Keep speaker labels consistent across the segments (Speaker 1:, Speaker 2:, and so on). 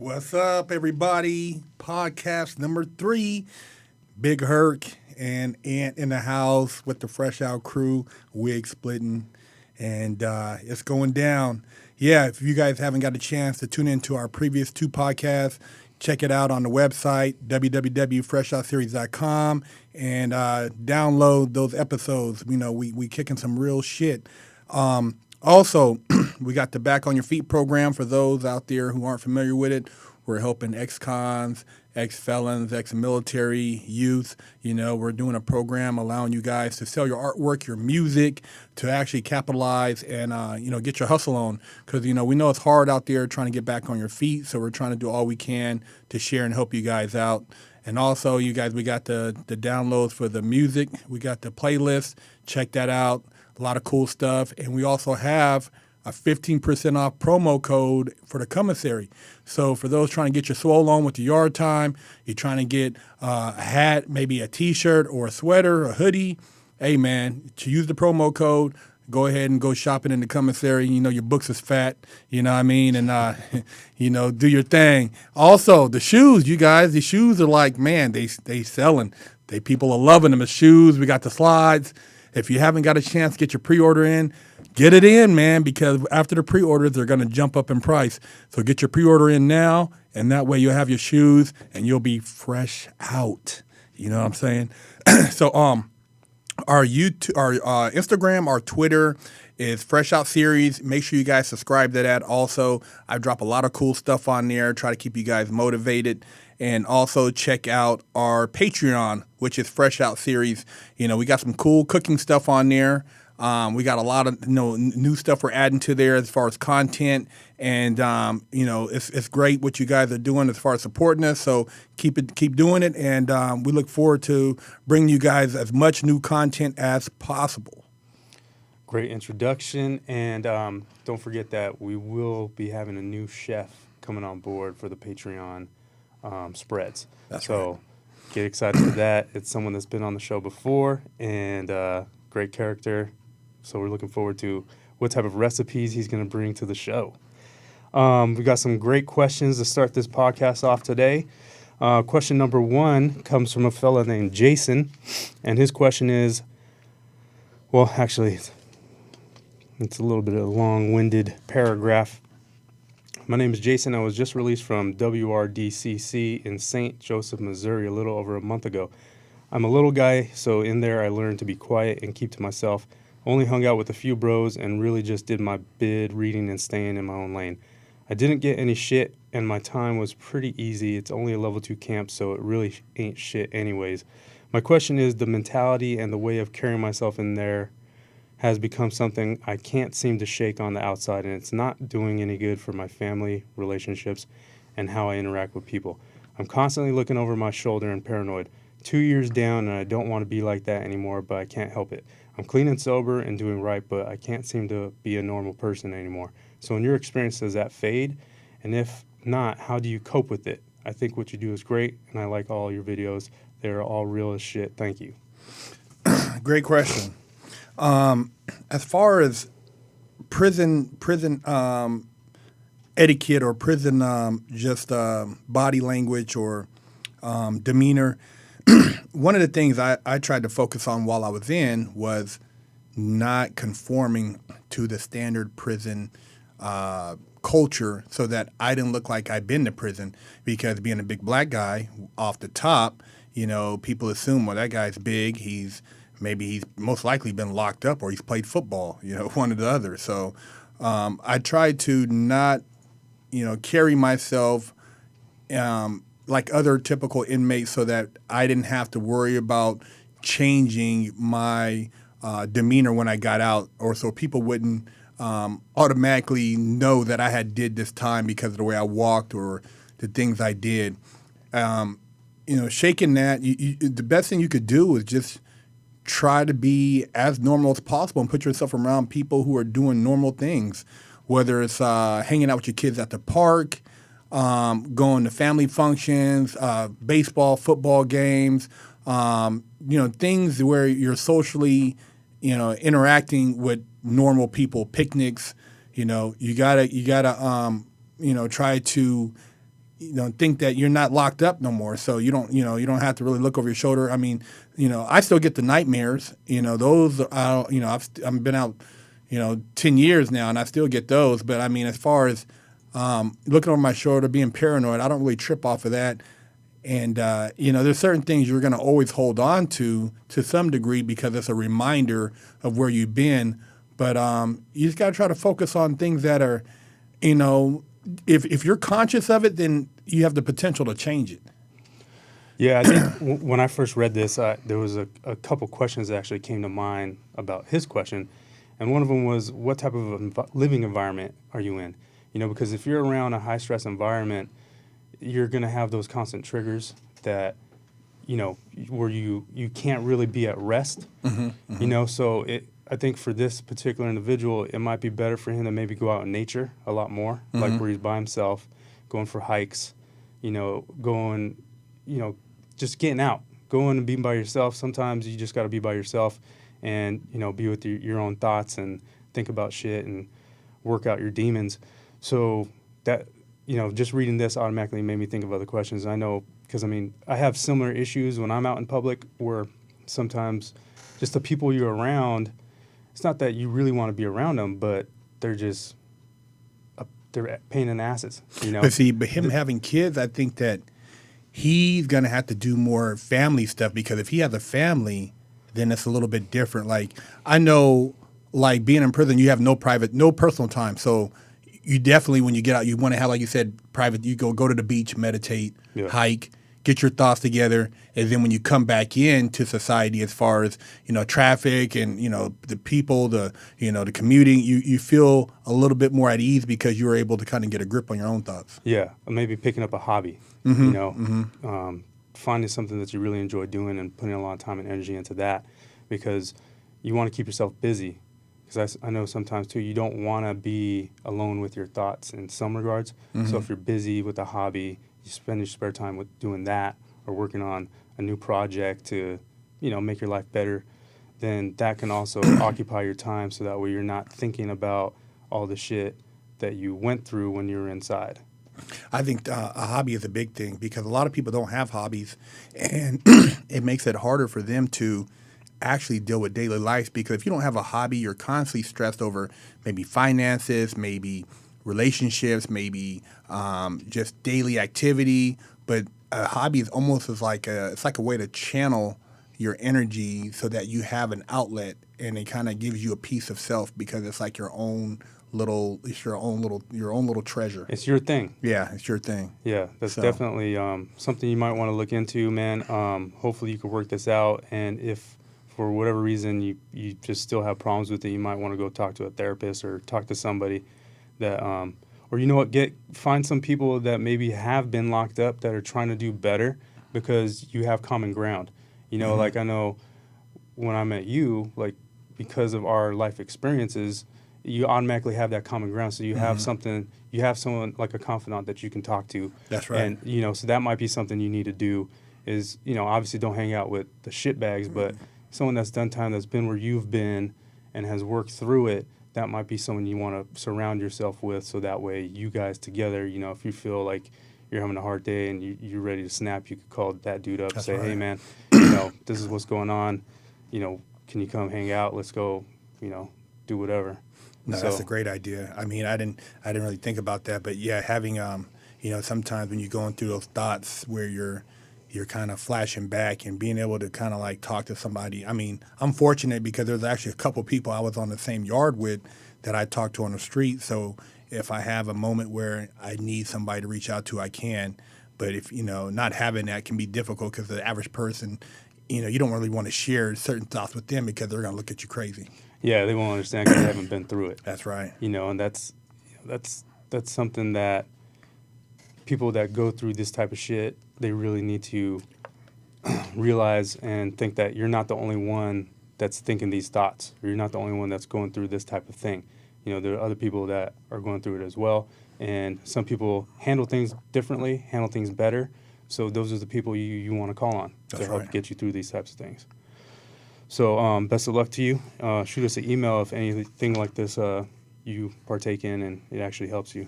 Speaker 1: What's up, everybody? Podcast number 3. Big Herc and Ant in the house with the Fresh Out crew, wig splitting, and it's going down. Yeah, if you guys haven't got a chance to tune into our previous 2 podcasts, check it out on the website, www.freshoutseries.com, and download those episodes. You know, we kicking some real shit. Also, we got the Back on Your Feet program for those out there who aren't familiar with it. We're helping ex-cons, ex-felons, ex-military youth. You know, we're doing a program allowing you guys to sell your artwork, your music, to actually capitalize and, get your hustle on. Because, we know it's hard out there trying to get back on your feet. So we're trying to do all we can to share and help you guys out. And also, you guys, we got the downloads for the music. We got the playlist. Check that out. A lot of cool stuff. And we also have a 15% off promo code for the commissary. So for those trying to get your swole on with the yard time, you're trying to get a hat, maybe a T-shirt or a sweater, a hoodie, hey, man, to use the promo code, go ahead and go shopping in the commissary. You know, your books is fat, you know what I mean? And, do your thing. Also, the shoes, you guys, the shoes are like, man, they selling. People are loving them. The shoes, we got the slides. If you haven't got a chance to get your pre-order in, get it in, man, because after the pre-orders, they're going to jump up in price. So get your pre-order in now, and that way you'll have your shoes, and you'll be fresh out. You know what I'm saying? So our YouTube, our Instagram, our Twitter is Fresh Out Series. Make sure you guys subscribe to that. Also, I drop a lot of cool stuff on there. Try to keep you guys motivated. And also check out our Patreon, which is Fresh Out Series. You know, we got some cool cooking stuff on there. We got a lot of new stuff we're adding to there as far as content. And, it's great what you guys are doing as far as supporting us. So keep doing it. And we look forward to bringing you guys as much new content as possible.
Speaker 2: Great introduction. And don't forget that we will be having a new chef coming on board for the Patreon spreads.
Speaker 1: That's
Speaker 2: so
Speaker 1: right.
Speaker 2: Get excited for that. It's someone that's been on the show before and great character. So we're looking forward to what type of recipes he's going to bring to the show. We got some great questions to start this podcast off today. Question number 1 comes from a fella named Jayson. And his question is, well, actually, it's a little bit of a long-winded paragraph. My name is Jayson. I was just released from WRDCC in St. Joseph, Missouri, a little over a month ago. I'm a little guy, so in there I learned to be quiet and keep to myself. Only hung out with a few bros and really just did my bid, reading and staying in my own lane. I didn't get any shit, and my time was pretty easy. It's only a level 2 camp, so it really ain't shit anyways. My question is, the mentality and the way of carrying myself in there has become something I can't seem to shake on the outside, and it's not doing any good for my family, relationships, and how I interact with people. I'm constantly looking over my shoulder and paranoid. 2 years down, and I don't want to be like that anymore, but I can't help it. I'm clean and sober and doing right, but I can't seem to be a normal person anymore. So in your experience, does that fade? And if not, how do you cope with it? I think what you do is great, and I like all your videos. They're all real as shit. Thank you.
Speaker 1: Great question. As far as prison etiquette or prison body language or demeanor, one of the things I tried to focus on while I was in was not conforming to the standard prison culture so that I didn't look like I'd been to prison, because being a big black guy off the top, people assume, well, that guy's big, he's most likely been locked up or he's played football, one or the other. So I tried to not, carry myself like other typical inmates so that I didn't have to worry about changing my demeanor when I got out, or so people wouldn't automatically know that I had did this time because of the way I walked or the things I did. Shaking that, the best thing you could do is just try to be as normal as possible and put yourself around people who are doing normal things, whether it's hanging out with your kids at the park, going to family functions, baseball, football games, things where you're socially, interacting with normal people, picnics. You gotta try to think that you're not locked up no more. So you don't have to really look over your shoulder. I mean, I still get the nightmares. Those, I've been out, 10 years now, and I still get those. But I mean, as far as looking over my shoulder, being paranoid, I don't really trip off of that. And, there's certain things you're going to always hold on to some degree because it's a reminder of where you've been. But you just got to try to focus on things that are, if you're conscious of it, then you have the potential to change it.
Speaker 2: Yeah, I think when I first read this, there was a couple questions that actually came to mind about his question. And one of them was, what type of living environment are you in? Because if you're around a high-stress environment, you're going to have those constant triggers that, where you can't really be at rest. So I think for this particular individual, it might be better for him to maybe go out in nature a lot more, like where he's by himself, going for hikes, going, just getting out, going and being by yourself. Sometimes you just got to be by yourself and, be with your own thoughts and think about shit and work out your demons. So that, just reading this automatically made me think of other questions. I know, because, I have similar issues when I'm out in public where sometimes just the people you're around, it's not that you really want to be around them, but they're just, they're a pain in the asses,
Speaker 1: But him having kids, I think that he's going to have to do more family stuff, because if he has a family, then it's a little bit different. Like, I know, like, being in prison, you have no personal time. So you definitely, when you get out, you want to have, like you said, private. You go to the beach, meditate, hike, get your thoughts together, and then when you come back into society, as far as traffic and the people, the commuting, you feel a little bit more at ease because you were able to kind of get a grip on your own thoughts.
Speaker 2: Yeah, or maybe picking up a hobby. Finding something that you really enjoy doing and putting a lot of time and energy into that, because you want to keep yourself busy. Because I know sometimes, too, you don't want to be alone with your thoughts in some regards. So if you're busy with a hobby, you spend your spare time with doing that or working on a new project to, make your life better, then that can also occupy your time, so that way you're not thinking about all the shit that you went through when you were inside.
Speaker 1: I think a hobby is a big thing, because a lot of people don't have hobbies, and it makes it harder for them to actually deal with daily life, because if you don't have a hobby, you're constantly stressed over maybe finances, maybe relationships, maybe just daily activity. But a hobby is almost like a way to channel your energy so that you have an outlet, and it kind of gives you a piece of self, because it's like your own little treasure.
Speaker 2: It's your thing.
Speaker 1: Yeah, it's your thing.
Speaker 2: Yeah, that's definitely something you might want to look into, man. Hopefully you can work this out, and if for whatever reason you just still have problems with it, you might want to go talk to a therapist or talk to somebody that or find some people that maybe have been locked up that are trying to do better, because you have common ground. Like, I know when I met you, like, because of our life experiences, you automatically have that common ground. So you have someone like a confidant that you can talk to.
Speaker 1: That's right.
Speaker 2: And, so that might be something you need to do is, obviously don't hang out with the shitbags, but someone that's done time, that's been where you've been and has worked through it, that might be someone you want to surround yourself with, so that way you guys together, if you feel like you're having a hard day and you're ready to snap, you could call that dude up and say, hey, man, this is what's going on. Can you come hang out? Let's go, do whatever.
Speaker 1: No, that's a great idea. I mean, I didn't really think about that, but yeah, having sometimes when you're going through those thoughts where you're kind of flashing back and being able to kind of like talk to somebody. I mean, I'm fortunate because there's actually a couple people I was on the same yard with that I talked to on the street. So if I have a moment where I need somebody to reach out to, I can. But if, not having that can be difficult, because the average person, you don't really want to share certain thoughts with them, because they're going to look at you crazy.
Speaker 2: Yeah, they won't understand because they haven't been through it.
Speaker 1: That's right.
Speaker 2: And that's something that people that go through this type of shit, they really need to realize and think that you're not the only one that's thinking these thoughts, or you're not the only one that's going through this type of thing. There are other people that are going through it as well, and some people handle things differently, handle things better. So those are the people you want to call on to help get you through these types of things. So best of luck to you. Shoot us an email if anything like this you partake in and it actually helps you.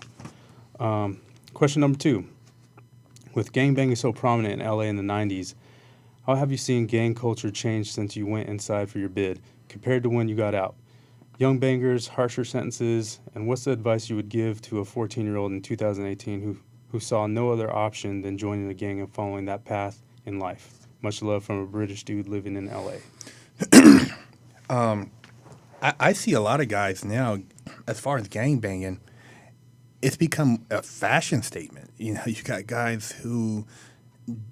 Speaker 2: Question number 2. With gangbanging so prominent in LA in the 90s, how have you seen gang culture change since you went inside for your bid, compared to when you got out? Young bangers, harsher sentences, and what's the advice you would give to a 14-year-old in 2018 who saw no other option than joining the gang and following that path in life? Much love from a British dude living in LA.
Speaker 1: I see a lot of guys now, as far as gang banging, it's become a fashion statement. You know, you got guys who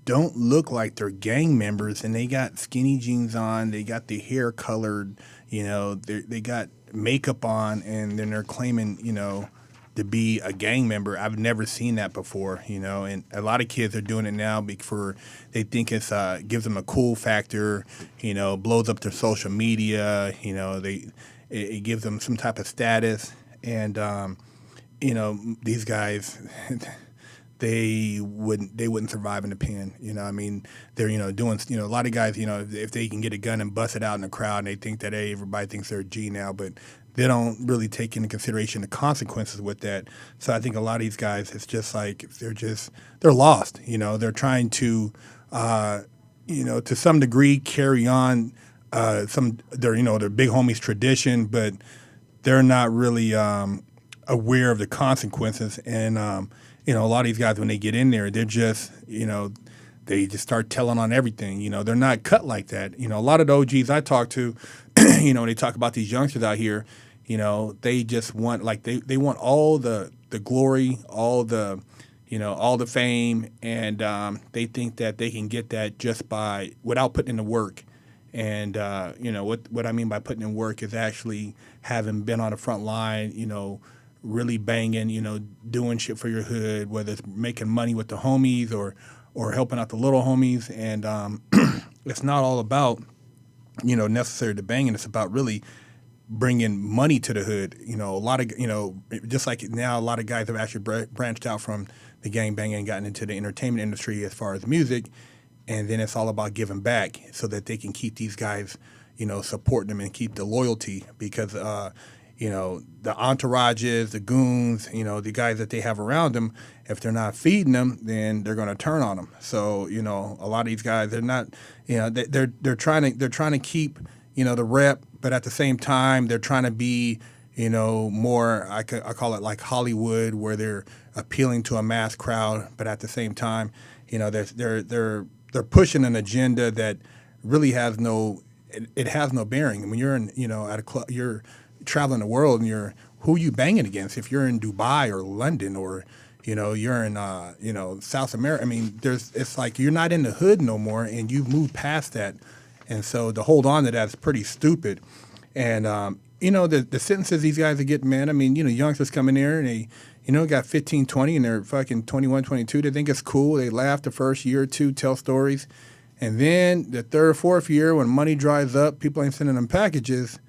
Speaker 1: don't look like they're gang members, and they got skinny jeans on, they got their hair colored, you know, they got makeup on, and then they're claiming, you know, to be a gang member. I've never seen that before, you know, and a lot of kids are doing it now because they think it's gives them a cool factor, you know, blows up their social media, you know, it gives them some type of status, and you know, these guys. They wouldn't survive in the pen. You know, I mean, they're, you know, doing, you know, a lot of guys, you know, if they can get a gun and bust it out in the crowd, and they think that, hey, everybody thinks they're a G now, but they don't really take into consideration the consequences with that. So I think a lot of these guys, it's just like they're lost. You know, they're trying to, you know, to some degree carry on their big homies tradition, but they're not really aware of the consequences. And you know, a lot of these guys, when they get in there, they're just, you know, they just start telling on everything. You know, they're not cut like that. You know, a lot of the OGs I talk to, you know, when they talk about these youngsters out here, you know, they just want, like, they want all the glory, all the, you know, all the fame, and they think that they can get that just without putting in the work. And, you know, what I mean by putting in work is actually having been on the front line, you know, really banging, you know, doing shit for your hood, whether it's making money with the homies or helping out the little homies. And it's not all about, you know, necessarily the banging. It's about really bringing money to the hood. You know, a lot of, you know, just like now, a lot of guys have actually branched out from the gang banging and gotten into the entertainment industry as far as music. And then it's all about giving back so that they can keep these guys, you know, supporting them and keep the loyalty, because, you know, the entourages, the goons, you know, the guys that they have around them, if they're not feeding them, then they're going to turn on them. So, you know, a lot of these guys, they're not, you know, they're trying to keep, you know, the rep, but at the same time, they're trying to be, you know, more, I call it like Hollywood, where they're appealing to a mass crowd, but at the same time, you know, they're pushing an agenda that really has no bearing. When you're in, you know, at a club, you're traveling the world, and who you banging against? If you're in Dubai or London, or, you know, you're in you know, South America, I mean, it's like you're not in the hood no more, and you've moved past that. And so to hold on to that is pretty stupid. And you know, the sentences these guys are getting, man, I mean, you know, youngsters come in there and they, you know, got 15, 20, and they're fucking 21, 22. They think it's cool. They laugh the first year or two, tell stories. And then the third, fourth year, when money dries up, people ain't sending them packages,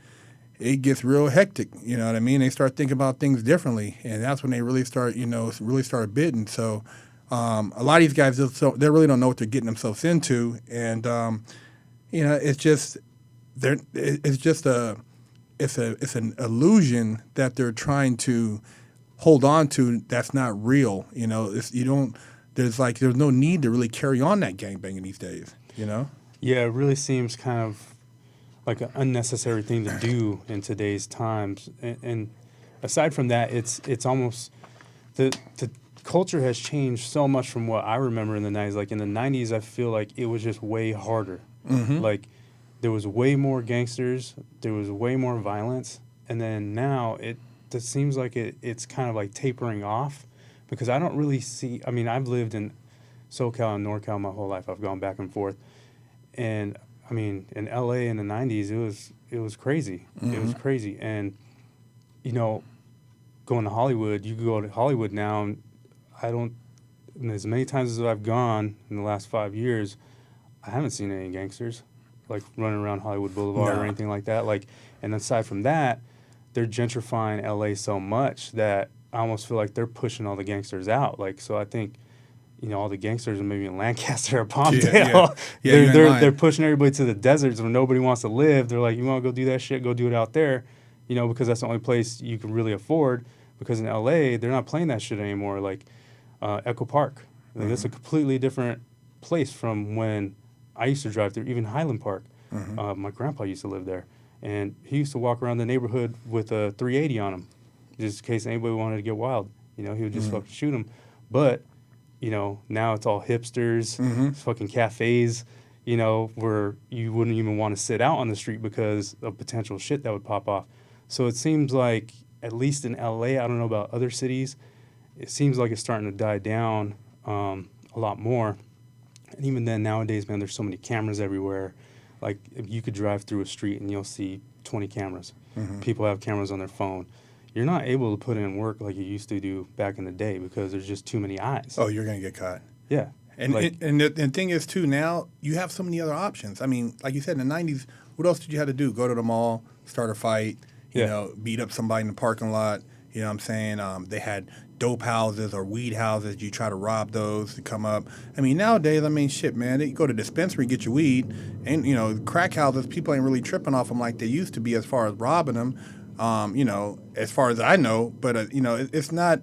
Speaker 1: it gets real hectic. You know what I mean? They start thinking about things differently, and that's when they really start, you know, bidding. So a lot of these guys, they really don't know what they're getting themselves into, and you know, it's an illusion that they're trying to hold on to. That's not real. You know, there's no need to really carry on that gangbanging these days. You know?
Speaker 2: Yeah, it really seems kind of like an unnecessary thing to do in today's times. And aside from that, it's almost the culture has changed so much from what I remember in the 90s. Like in the 90s, I feel like it was just way harder. Mm-hmm. Like there was way more gangsters, there was way more violence, and then now it seems like it's kind of like tapering off, because I don't really see. I mean, I've lived in SoCal and NorCal my whole life. I've gone back and forth, and I mean, in LA in the 90s, it was crazy. Mm-hmm. It was crazy. And, you know, going to Hollywood, you go to Hollywood now, and as many times as I've gone in the last 5 years, I haven't seen any gangsters, like, running around Hollywood Boulevard or anything like that. Like, and aside from that, they're gentrifying LA so much that I almost feel like they're pushing all the gangsters out. Like, so I think, you know, all the gangsters are maybe in Lancaster or Palmdale. Yeah. They're pushing everybody to the deserts where nobody wants to live. They're like, you want to go do that shit? Go do it out there, you know, because that's the only place you can really afford. Because in LA, they're not playing that shit anymore. Like Echo Park, Like, it's a completely different place from when I used to drive through, even Highland Park. My grandpa used to live there, and he used to walk around the neighborhood with a 380 on him, just in case anybody wanted to get wild. You know, he would just fucking shoot him. But, you know, now it's all hipsters, fucking cafes, you know, where you wouldn't even want to sit out on the street because of potential shit that would pop off. So it seems like, at least in LA, I don't know about other cities, it seems like it's starting to die down a lot more. And even then, nowadays, man, there's so many cameras everywhere. Like, you could drive through a street and you'll see 20 cameras. People have cameras on their phone. You're not able to put in work like you used to do back in the day because there's just too many eyes.
Speaker 1: Oh, you're going to get caught.
Speaker 2: Yeah.
Speaker 1: And, and the thing is, too, now you have so many other options. I mean, like you said, in the 90s, what else did you have to do? Go to the mall, start a fight, you know, beat up somebody in the parking lot. You know what I'm saying? They had dope houses or weed houses. You try to rob those to come up. I mean, nowadays, I mean, shit, man. They go to dispensary, get your weed. And, you know, crack houses, people ain't really tripping off them like they used to be as far as robbing them, you know, as far as I know. But, you know, it's not...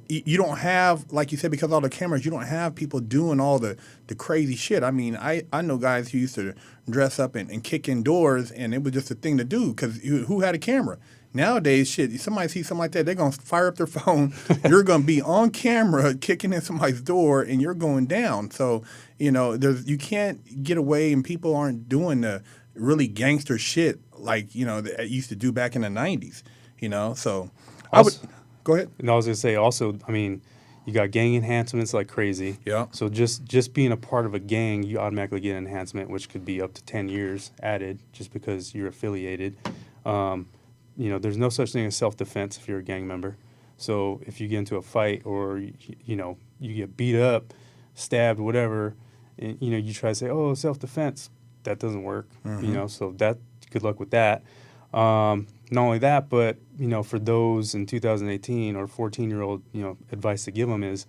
Speaker 1: You don't have, like you said, because of all the cameras, you don't have people doing all the crazy shit. I mean, I know guys who used to dress up and kick in doors, and it was just a thing to do because who had a camera? Nowadays, shit, somebody sees something like that, they're going to fire up their phone. You're going to be on camera kicking in somebody's door, and you're going down. So, you know, you can't get away, and people aren't doing the really gangster shit like, you know, they used to do back in the 90s, you know? So I would... Go ahead.
Speaker 2: And I was going to say also, I mean, you got gang enhancements like crazy.
Speaker 1: Yeah.
Speaker 2: So just being a part of a gang, you automatically get an enhancement, which could be up to 10 years added just because you're affiliated. You know, there's no such thing as self-defense if you're a gang member. So if you get into a fight or, you know, you get beat up, stabbed, whatever, and, you know, you try to say, oh, self-defense, that doesn't work. You know, so that good luck with that. Not only that, but, you know, for those in 2018 or 14-year-old, you know, advice to give them is,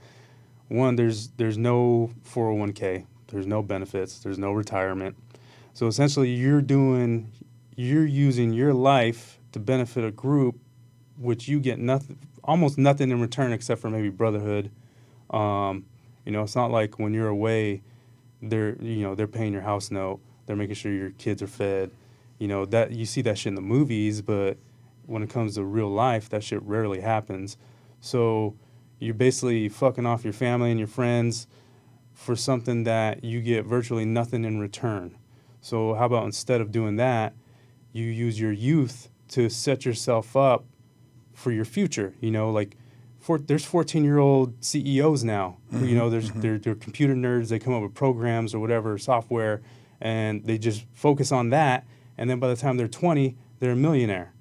Speaker 2: one, there's no 401k, there's no benefits, there's no retirement. So essentially you're using your life to benefit a group which you get almost nothing in return except for maybe brotherhood. You know, it's not like when you're away, they're paying your house note, they're making sure your kids are fed. You know, that you see that shit in the movies, but when it comes to real life, that shit rarely happens. So you're basically fucking off your family and your friends for something that you get virtually nothing in return. So how about instead of doing that, you use your youth to set yourself up for your future? You know, like there's 14-year-old CEOs now. You know, they're computer nerds. They come up with programs or whatever, software, and they just focus on that. And then by the time they're 20, they're a millionaire,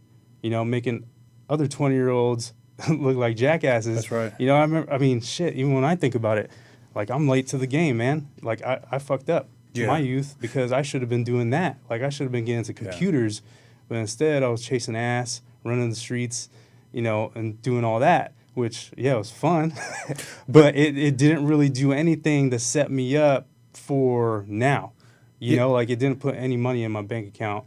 Speaker 2: you know, making other 20-year-olds look like jackasses.
Speaker 1: That's right.
Speaker 2: You know, I mean, shit, even when I think about it, like, I'm late to the game, man. Like, I fucked up my youth because I should have been doing that. Like, I should have been getting into computers, but instead I was chasing ass, running the streets, you know, and doing all that, which, yeah, it was fun. But it didn't really do anything to set me up for now. You know, like, it didn't put any money in my bank account,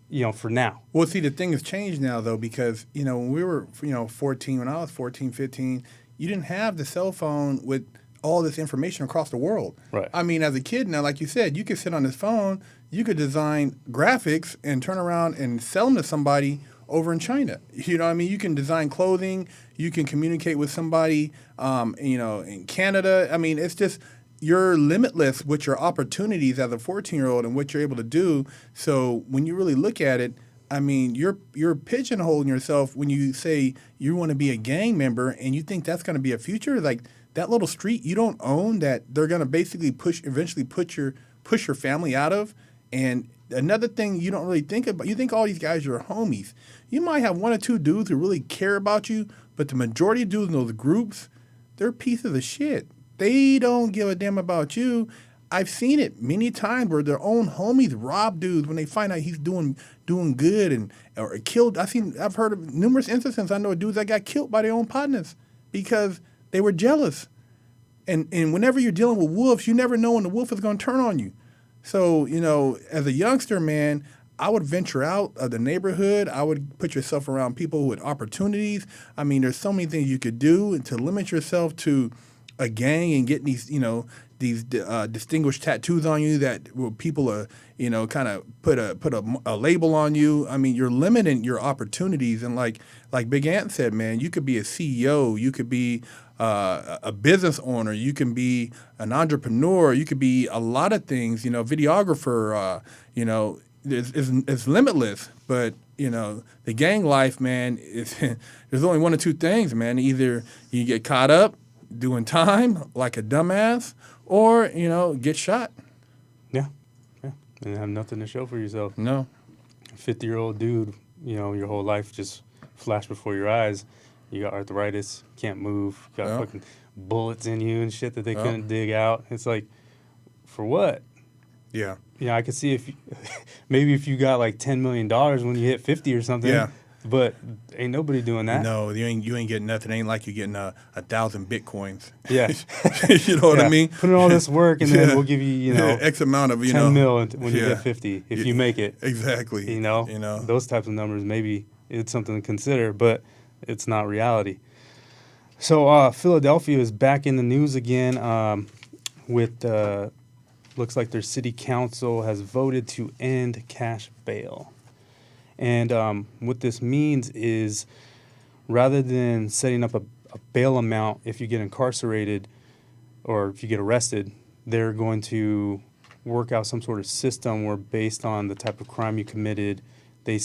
Speaker 2: you know, for now.
Speaker 1: Well, see, the thing has changed now, though, because, you know, when we were, you know, 14, when I was 14, 15, you didn't have the cell phone with all this information across the world.
Speaker 2: Right.
Speaker 1: I mean, as a kid now, like you said, you could sit on this phone, you could design graphics and turn around and sell them to somebody over in China. You know what I mean? You can design clothing, you can communicate with somebody, you know, in Canada. I mean, it's just... You're limitless with your opportunities as a 14-year-old and what you're able to do. So when you really look at it, I mean, you're pigeonholing yourself when you say you want to be a gang member and you think that's going to be a future. Like, that little street you don't own that they're going to basically eventually push your family out of. And another thing you don't really think about, you think all these guys are homies. You might have one or two dudes who really care about you, but the majority of dudes in those groups, they're pieces of shit. They don't give a damn about you. I've seen it many times where their own homies rob dudes when they find out he's doing good or killed. I've heard of numerous instances. I know dudes that got killed by their own partners because they were jealous. And whenever you're dealing with wolves, you never know when the wolf is going to turn on you. So, you know, as a youngster, man, I would venture out of the neighborhood. I would put yourself around people with opportunities. I mean, there's so many things you could do, and to limit yourself to a gang and getting these, these distinguished tattoos on you that people are, kind of put a label on you. I mean, you're limiting your opportunities. And like Big Ant said, man, you could be a CEO, you could be a business owner, you can be an entrepreneur, you could be a lot of things. Videographer. It's limitless. But the gang life, man, there's only one or two things, man. Either you get caught up doing time like a dumbass, or get shot.
Speaker 2: Yeah, and have nothing to show for yourself.
Speaker 1: No.
Speaker 2: 50-year-old dude, your whole life just flashed before your eyes. You got arthritis, can't move, got fucking bullets in you and shit that they couldn't dig out. It's like, for what?
Speaker 1: Yeah.
Speaker 2: I could see maybe if you got like $10 million when you hit 50 or something.
Speaker 1: Yeah.
Speaker 2: But ain't nobody doing that.
Speaker 1: No, you ain't getting nothing. It ain't like you're getting 1,000 Bitcoins.
Speaker 2: Yeah.
Speaker 1: You know what I mean?
Speaker 2: Put in all this work and then we'll give you,
Speaker 1: X amount of,
Speaker 2: 10 mil when you get 50, if you make it.
Speaker 1: Exactly.
Speaker 2: Those types of numbers, maybe it's something to consider, but it's not reality. So Philadelphia is back in the news again with, looks like their city council has voted to end cash bail. And what this means is, rather than setting up a bail amount if you get incarcerated or if you get arrested, they're going to work out some sort of system where, based on the type of crime you committed, they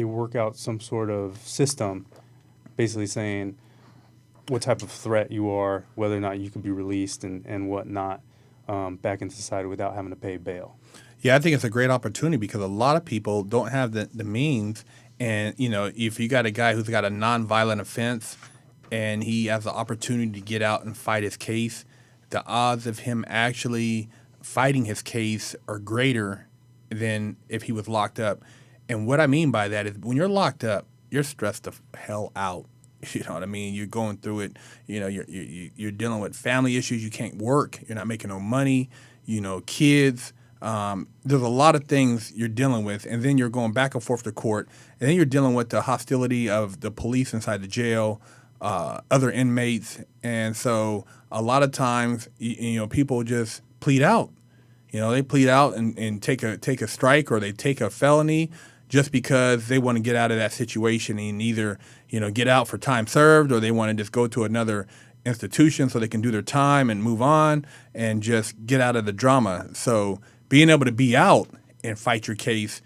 Speaker 2: work out some sort of system basically saying what type of threat you are, whether or not you can be released and whatnot back into society without having to pay bail.
Speaker 1: Yeah, I think it's a great opportunity because a lot of people don't have the means. And, if you got a guy who's got a nonviolent offense and he has the opportunity to get out and fight his case, the odds of him actually fighting his case are greater than if he was locked up. And what I mean by that is, when you're locked up, you're stressed the hell out. You know what I mean? You're going through it. You're dealing with family issues. You can't work. You're not making no money. Kids. There's a lot of things you're dealing with, and then you're going back and forth to court, and then you're dealing with the hostility of the police inside the jail, other inmates, and so a lot of times, people just plead out. They plead out and take a strike, or they take a felony just because they want to get out of that situation and either get out for time served, or they want to just go to another institution so they can do their time and move on and just get out of the drama. So being able to be out and fight your case,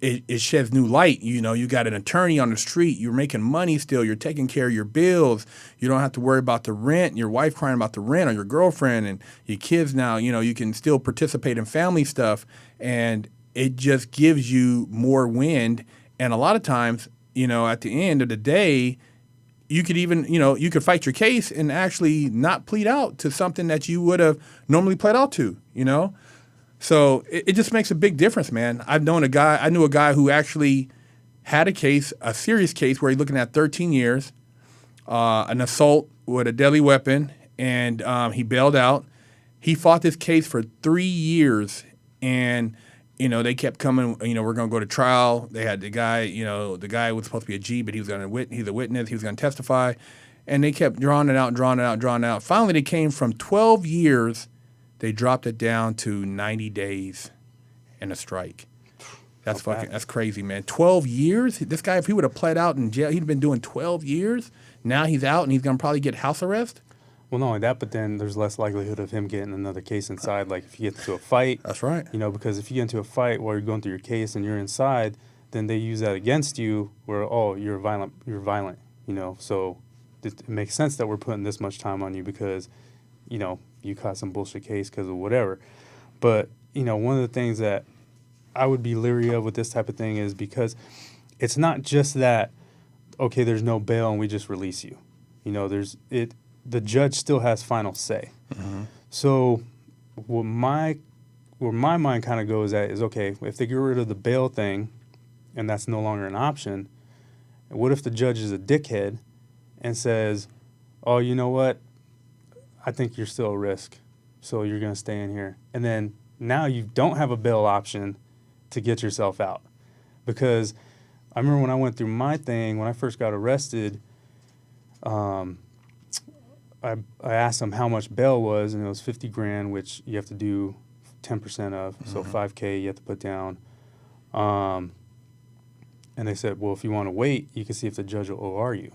Speaker 1: it sheds new light. You got an attorney on the street. You're making money still. You're taking care of your bills. You don't have to worry about the rent, your wife crying about the rent, or your girlfriend and your kids now. You can still participate in family stuff, and it just gives you more wind. And a lot of times, at the end of the day, you could even, you could fight your case and actually not plead out to something that you would have normally pled out to, So it just makes a big difference, man. I knew a guy who actually had a serious case where he's looking at 13 years, an assault with a deadly weapon, and he bailed out. He fought this case for 3 years, and they kept coming. We're going to go to trial. They had the guy. The guy was supposed to be a G, but he's a witness. He was going to testify, and they kept drawing it out. Finally, they came from 12 years. They dropped it down to 90 days and a strike. That's crazy, man. 12 years? This guy, if he would have pled out in jail, he'd have been doing 12 years. Now he's out and he's going to probably get house arrest.
Speaker 2: Well, not only that, but then there's less likelihood of him getting another case inside. Like if you get into a fight.
Speaker 1: That's right.
Speaker 2: Because if you get into a fight while you're going through your case and you're inside, then they use that against you where, you're violent. So it makes sense that we're putting this much time on you because, you caught some bullshit case because of whatever. But, one of the things that I would be leery of with this type of thing is because it's not just that, okay, there's no bail and we just release you. The judge still has final say. Mm-hmm. So where my mind kind of goes at is, okay, if they get rid of the bail thing and that's no longer an option, what if the judge is a dickhead and says, oh, you know what? I think you're still a risk, so you're going to stay in here. And then now you don't have a bail option to get yourself out. Because I remember when I went through my thing, when I first got arrested, I asked him how much bail was, and it was 50 grand, which you have to do 10% of. So $5K you have to put down. And they said, well, if you want to wait, you can see if the judge will OR you,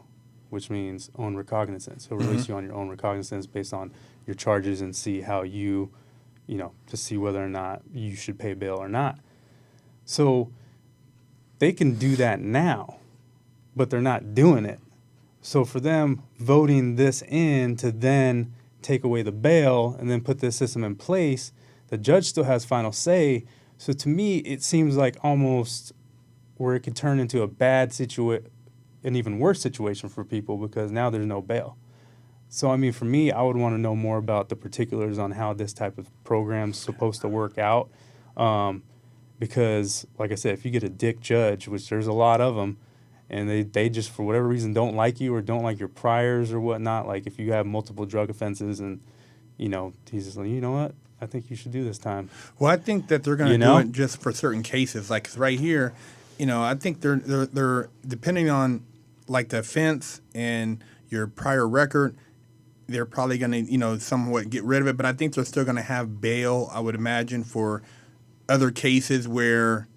Speaker 2: which means own recognizance. He'll release you on your own recognizance based on your charges and see how you to see whether or not you should pay bail or not. So they can do that now, but they're not doing it. So for them voting this in to then take away the bail and then put this system in place, the judge still has final say. So to me, it seems like almost where it could turn into a bad situation, an even worse situation for people, because now there's no bail. So, I mean, for me, I would want to know more about the particulars on how this type of program's supposed to work out. Because, like I said, if you get a dick judge, which there's a lot of them, and they just, for whatever reason, don't like you or don't like your priors or whatnot, like if you have multiple drug offenses and, he's just like, you know what, I think you should do this time.
Speaker 1: Well, I think that they're going to do it just for certain cases. Like right here, I think they're depending on, like, the offense and your prior record, they're probably going to, somewhat get rid of it. But I think they're still going to have bail, I would imagine, for other cases where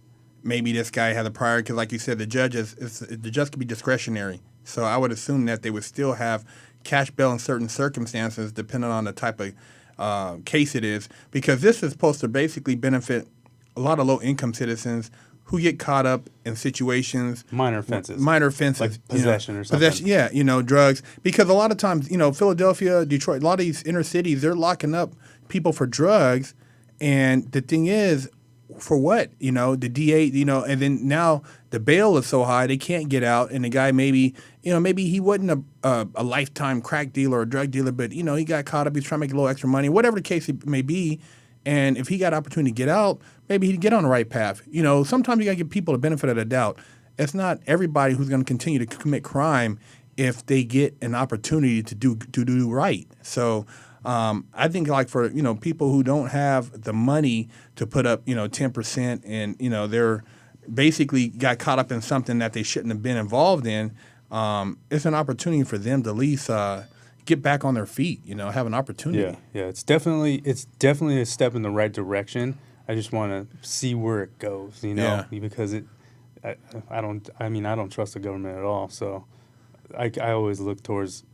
Speaker 1: maybe this guy has a prior. Because like you said, the judge can be discretionary. So I would assume that they would still have cash bail in certain circumstances, depending on the type of case it is. Because this is supposed to basically benefit a lot of low-income citizens who get caught up in situations.
Speaker 2: Minor offenses.
Speaker 1: Like
Speaker 2: possession or something.
Speaker 1: Drugs. Because a lot of times, Philadelphia, Detroit, a lot of these inner cities, they're locking up people for drugs. And the thing is, for what? The DA, and then now the bail is so high, they can't get out. And the guy maybe he wasn't a lifetime crack dealer or drug dealer, but, he got caught up. He's trying to make a little extra money, whatever the case it may be. And if he got opportunity to get out, maybe he'd get on the right path. Sometimes you got to give people the benefit of the doubt. It's not everybody who's going to continue to commit crime if they get an opportunity to do right. So I think, like, for people who don't have the money to put up 10% and they're basically got caught up in something that they shouldn't have been involved in, it's an opportunity for them to at least get back on their feet, have an opportunity.
Speaker 2: Yeah, it's definitely a step in the right direction. I just want to see where it goes, because I don't trust the government at all. So I always look towards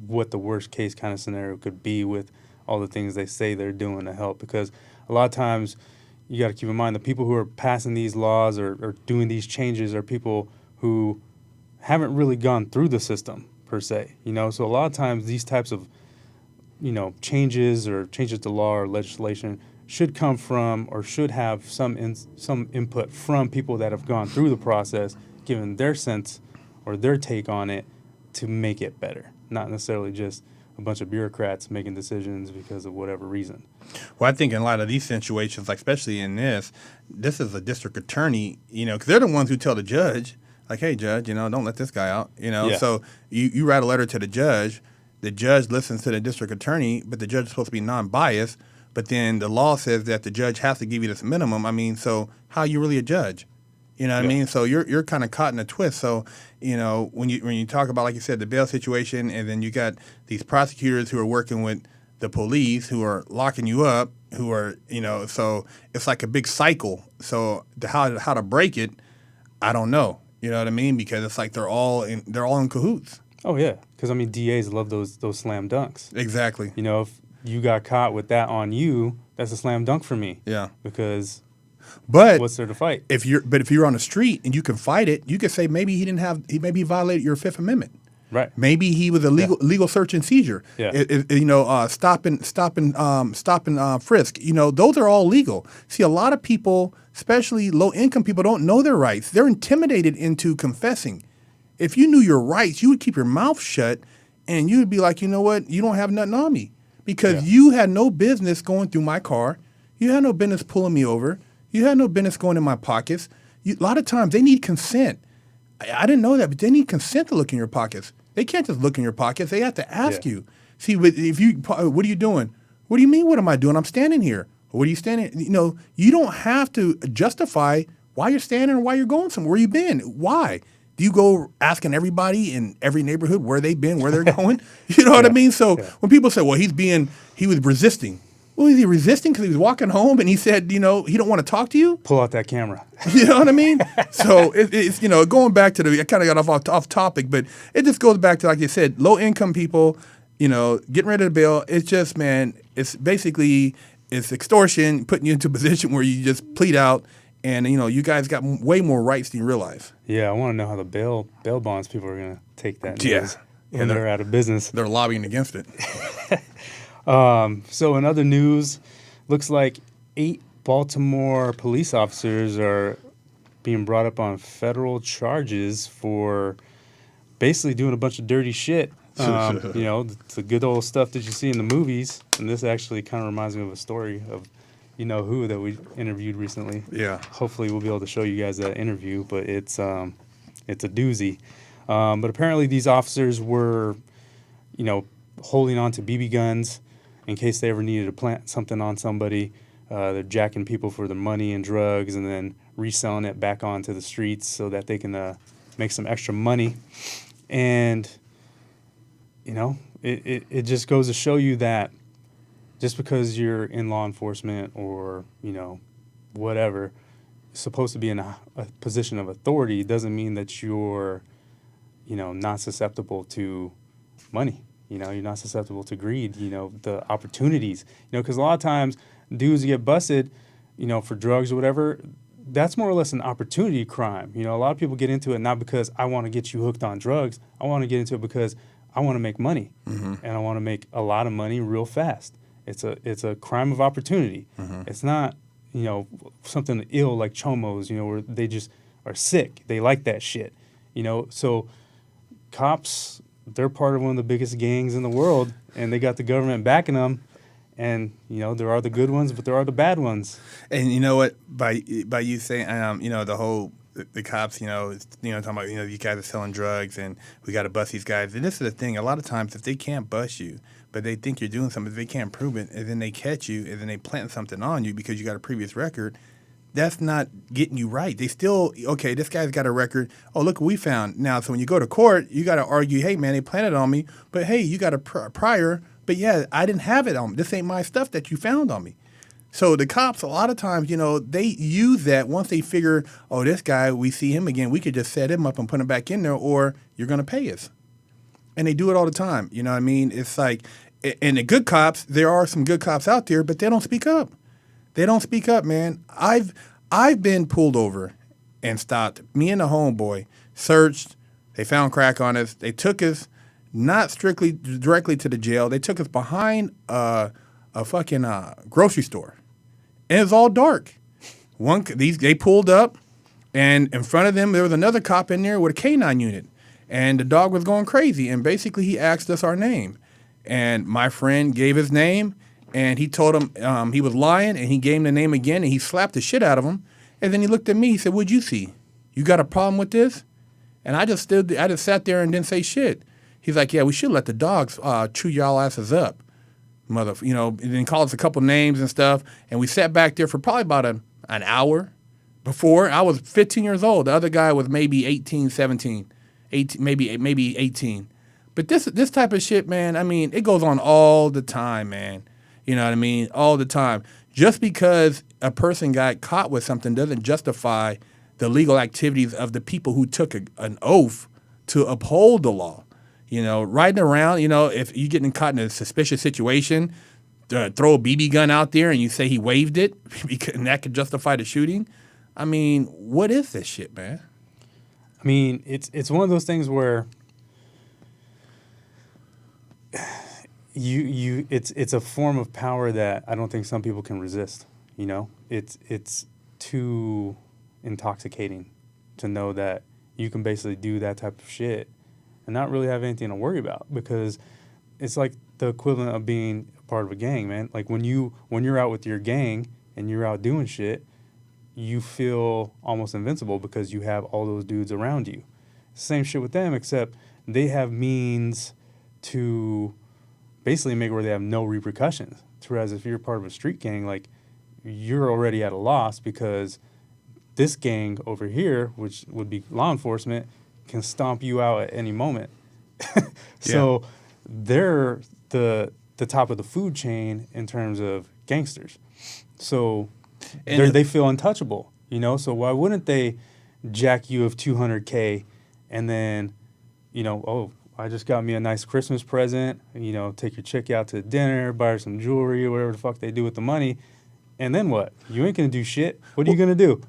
Speaker 2: what the worst case kind of scenario could be with all the things they say they're doing to help. Because a lot of times you got to keep in mind the people who are passing these laws or doing these changes are people who haven't really gone through the system per se, So a lot of times these types of, changes to law or legislation should come from or should have some input from people that have gone through the process, given their sense or their take on it to make it better, not necessarily just a bunch of bureaucrats making decisions because of whatever reason.
Speaker 1: Well, I think in a lot of these situations, like especially in this is a district attorney, because they're the ones who tell the judge, like, hey, judge, don't let this guy out, So you write a letter to the judge listens to the district attorney, but the judge is supposed to be non-biased, but then the law says that the judge has to give you this minimum. I mean, so how are you really a judge? You know what I mean? So you're kind of caught in a twist. So, when you talk about, like you said, the bail situation, and then you got these prosecutors who are working with the police who are locking you up, who are, so it's like a big cycle. So how to break it, I don't know. You know what I mean? Because it's like they're all in cahoots.
Speaker 2: Oh yeah, because DAs love those slam dunks.
Speaker 1: Exactly.
Speaker 2: If you got caught with that on you, that's a slam dunk for me.
Speaker 1: Yeah.
Speaker 2: Because
Speaker 1: but
Speaker 2: what's there to fight?
Speaker 1: If you're on the street and you can fight it, you could say maybe he violated your Fifth Amendment.
Speaker 2: Right.
Speaker 1: Maybe he was a legal search and seizure.
Speaker 2: Yeah.
Speaker 1: Stop and frisk. Those are all legal. See, a lot of people, especially low-income people, don't know their rights. They're intimidated into confessing. If you knew your rights, you would keep your mouth shut, and you would be like, you know what? You don't have nothing on me because you had no business going through my car. You had no business pulling me over. You had no business going in my pockets. A lot of times they need consent. I didn't know that, but they need consent to look in your pockets. They can't just look in your pockets. They have to ask you. See, what are you doing? What do you mean, what am I doing? I'm standing here. What are you standing? You don't have to justify why you're standing or why you're going somewhere. Where you been? Why? Do you go asking everybody in every neighborhood where they've been, where they're going? You know what I mean? So when people say, well, he was resisting. Well, is he resisting because he was walking home and he said, he don't want to talk to you?
Speaker 2: Pull out that camera.
Speaker 1: You know what I mean? So it's, going back to I kind of got off topic, but it just goes back to, like you said, low income people, getting rid of the bill. It's just, man, it's basically, it's extortion, putting you into a position where you just plead out. And, you guys got way more rights than you realize.
Speaker 2: Yeah, I want to know how the bail bonds people are going to take that
Speaker 1: Yeah.
Speaker 2: news when they're out of business.
Speaker 1: They're lobbying against it.
Speaker 2: So in other news, looks like 8 Baltimore police officers are being brought up on federal charges for basically doing a bunch of dirty shit. The good old stuff that you see in the movies. And this actually kind of reminds me of a story of who that we interviewed recently.
Speaker 1: Yeah.
Speaker 2: Hopefully we'll be able to show you guys that interview, but it's a doozy. But apparently these officers were, holding on to BB guns in case they ever needed to plant something on somebody. They're jacking people for their money and drugs and then reselling it back onto the streets so that they can make some extra money. And, it just goes to show you that just because you're in law enforcement or, whatever, supposed to be in a position of authority doesn't mean that you're, not susceptible to money. You're not susceptible to greed, the opportunities. Because a lot of times dudes get busted, for drugs or whatever, that's more or less an opportunity crime. A lot of people get into it not because I want to get you hooked on drugs. I want to get into it because I want to make money. Mm-hmm. And I want to make a lot of money real fast. It's a crime of opportunity. Mm-hmm. It's not, something ill like chomos, where they just are sick. They like that shit. So cops, they're part of one of the biggest gangs in the world, and they got the government backing them. And, there are the good ones, but there are the bad ones.
Speaker 3: And you know what? By you saying, the whole the cops, talking about, you guys are selling drugs and we got to bust these guys. And this is the thing. A lot of times, if they can't bust you, but they think you're doing something, if they can't prove it, and then they catch you, and then they plant something on you because you got a previous record, that's not getting you right. They still, okay, this guy's got a record. Oh, look what we found. Now, so when you go to court, you got to argue, hey, man, they planted on me, but hey, you got a prior, but yeah, I didn't have it on me. This ain't my stuff that you found on me. So the cops, a lot of times, they use that once they figure, oh, this guy, we see him again, we could just set him up and put him back in there, or you're going to pay us. And they do it all the time. You know what I mean? It's like, and the good cops, there are some good cops out there, but they don't speak up. They don't speak up, man. I've been pulled over and stopped. Me and the homeboy searched. They found crack on us. They took us not strictly directly to the jail. They took us behind a fucking grocery store. And it was all dark. They pulled up, and in front of them, there was another cop in there with a K9 unit. And the dog was going crazy. And basically, he asked us our name. And my friend gave his name, and he told him he was lying, and he gave him the name again, and he slapped the shit out of him. And then he looked at me. He said, "What'd you see? You got a problem with this?" And I just sat there and didn't say shit. He's like, "Yeah, we should let the dogs chew y'all asses up, mother." And then called us a couple names and stuff. And we sat back there for probably about an hour. Before I was 15 years old. The other guy was maybe 18, 17, 18, maybe 18. But this type of shit, man, I mean, it goes on all the time, man. You know what I mean? All the time. Just because a person got caught with something doesn't justify the legal activities of the people who took an oath to uphold the law. Riding around, if you're getting caught in a suspicious situation, throw a BB gun out there and you say he waved it, and that could justify the shooting. I mean, what is this shit, man?
Speaker 2: I mean, it's one of those things where it's a form of power that I don't think some people can resist. It's too intoxicating to know that you can basically do that type of shit and not really have anything to worry about, because it's like the equivalent of being a part of a gang, man. Like when you're out with your gang and you're out doing shit, you feel almost invincible because you have all those dudes around you. Same shit with them, except they have means to basically make it where they have no repercussions. Whereas if you're part of a street gang, like, you're already at a loss because this gang over here, which would be law enforcement, can stomp you out at any moment. So they're the top of the food chain in terms of gangsters. So they feel untouchable, you know? So why wouldn't they jack you of $200K and then, you know, oh, I just got me a nice Christmas present, you know, take your chick out to dinner, buy her some jewelry or whatever the fuck they do with the money. And then what? You ain't going to do shit. What are you going to do?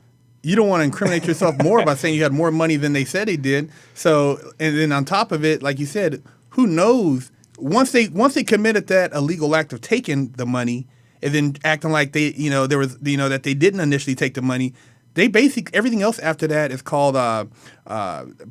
Speaker 1: You don't want to incriminate yourself more by saying you had more money than they said they did. So, and then on top of it, like you said, who knows? Once they committed that illegal act of taking the money and then acting like they, you know, there was, you know, that they didn't initially take the money, they basically, everything else after that is called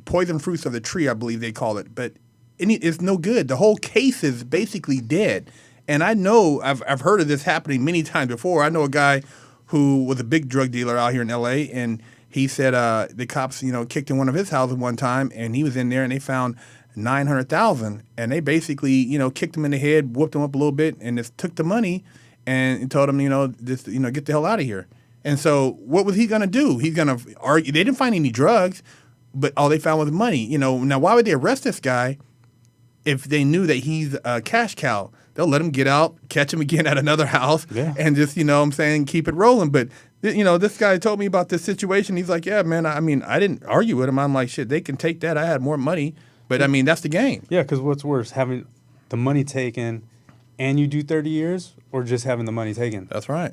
Speaker 1: poison fruits of the tree, I believe they call it. But it's no good. The whole case is basically dead. And I know, I've heard of this happening many times before. I know a guy who was a big drug dealer out here in L.A., and he said the cops, you know, kicked in one of his houses one time, and he was in there, and they found $900,000, and they basically, you know, kicked him in the head, whooped him up a little bit, and just took the money and told him, you know, just, you know, get the hell out of here. And so what was he going to do? He's going to argue. They didn't find any drugs, but all they found was money. You know, now why would they arrest this guy if they knew that he's a cash cow? They'll let him get out, catch him again at another house, and just, you know what I'm saying, keep it rolling. But, you know, this guy told me about this situation. He's like, yeah, man, I mean, I didn't argue with him. I'm like, shit, they can take that. I had more money. But, I mean, that's the game.
Speaker 2: Yeah, because what's worse, having the money taken and you do 30 years or just having the money taken?
Speaker 1: That's right.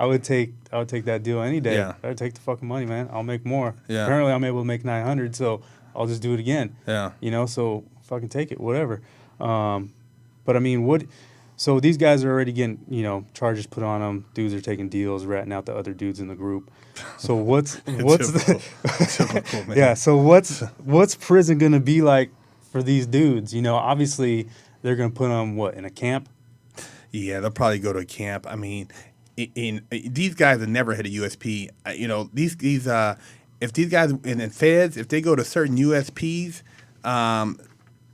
Speaker 2: I would take that deal any day.
Speaker 1: Yeah.
Speaker 2: I would take the fucking money, man. I'll make more.
Speaker 1: Yeah.
Speaker 2: Apparently, I'm able to make 900, so I'll just do it again.
Speaker 1: Yeah.
Speaker 2: You know, so fucking take it, whatever. But I mean, so these guys are already getting, you know, charges put on them. Dudes are taking deals, ratting out the other dudes in the group. So what's
Speaker 1: Typical, man.
Speaker 2: yeah? So what's prison gonna be like for these dudes? You know, obviously they're gonna put them in a camp.
Speaker 1: Yeah, they'll probably go to a camp. I mean, these guys have never hit a USP. You know, these if these guys in feds, if they go to certain USPs,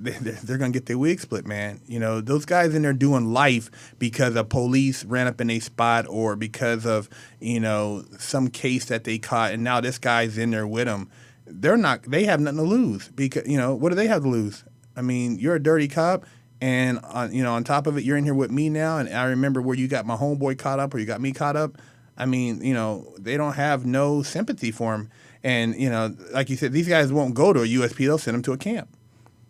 Speaker 1: they're going to get their wig split, man. You know, those guys in there doing life because a police ran up in a spot or because of, you know, some case that they caught, and now this guy's in there with them. They have nothing to lose because, you know, what do they have to lose? I mean, you're a dirty cop, and, you know, on top of it, you're in here with me now, and I remember where you got my homeboy caught up or you got me caught up. I mean, you know, they don't have no sympathy for him. And, you know, like you said, these guys won't go to a USP. They'll send them to a camp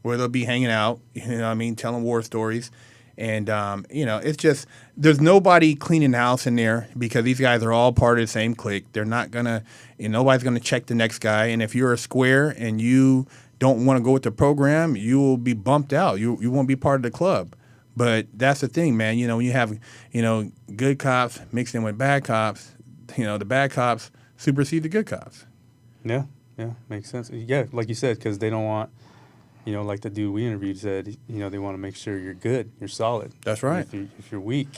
Speaker 1: where they'll be hanging out, you know what I mean, telling war stories. And, you know, it's just, there's nobody cleaning the house in there because these guys are all part of the same clique. They're not going to, nobody's going to check the next guy. And if you're a square and you don't want to go with the program, you will be bumped out. You won't be part of the club. But that's the thing, man. You know, when you have, you know, good cops mixed in with bad cops, you know, the bad cops supersede the good cops.
Speaker 2: Yeah, makes sense. Yeah, like you said, because they don't want, you know, like the dude we interviewed said, you know, they want to make sure you're good, you're solid.
Speaker 1: That's right.
Speaker 2: If you're weak,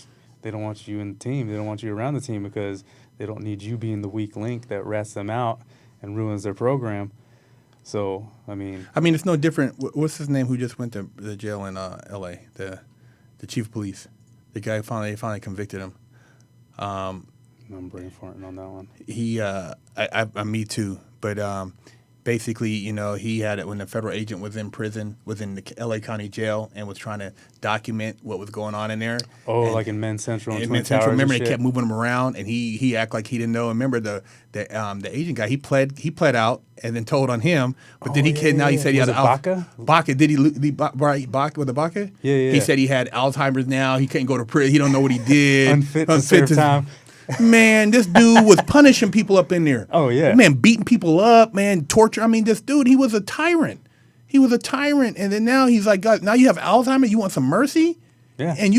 Speaker 2: they don't want you in the team. They don't want you around the team because they don't need you being the weak link that rats them out and ruins their program. So, I mean,
Speaker 1: it's no different. What's his name who just went to the jail in L.A., the chief of police? The guy finally convicted him.
Speaker 2: I'm brain farting on that one.
Speaker 1: Me too. But basically, you know, he had it when the federal agent was in prison, was in the L.A. County jail, and was trying to document what was going on in there.
Speaker 2: Oh,
Speaker 1: and,
Speaker 2: like in Men's Central and
Speaker 1: in
Speaker 2: Twin
Speaker 1: Men's Central,
Speaker 2: Towers.
Speaker 1: remember they kept moving him around, and he acted like he didn't know. And remember the agent guy, he pled out and then told on him. But then now he said he
Speaker 2: was
Speaker 1: had
Speaker 2: Baca?
Speaker 1: Baca. Did he Baca with the Baca?
Speaker 2: Yeah.
Speaker 1: He said he had Alzheimer's now. He couldn't go to prison. He don't know what he did.
Speaker 2: Unfit to serve time.
Speaker 1: Man, this dude was punishing people up in there.
Speaker 2: Oh, yeah.
Speaker 1: Man, beating people up, man, torture. I mean, this dude, he was a tyrant. And then now he's like, God, now you have Alzheimer's, you want some mercy?
Speaker 2: Yeah.
Speaker 1: And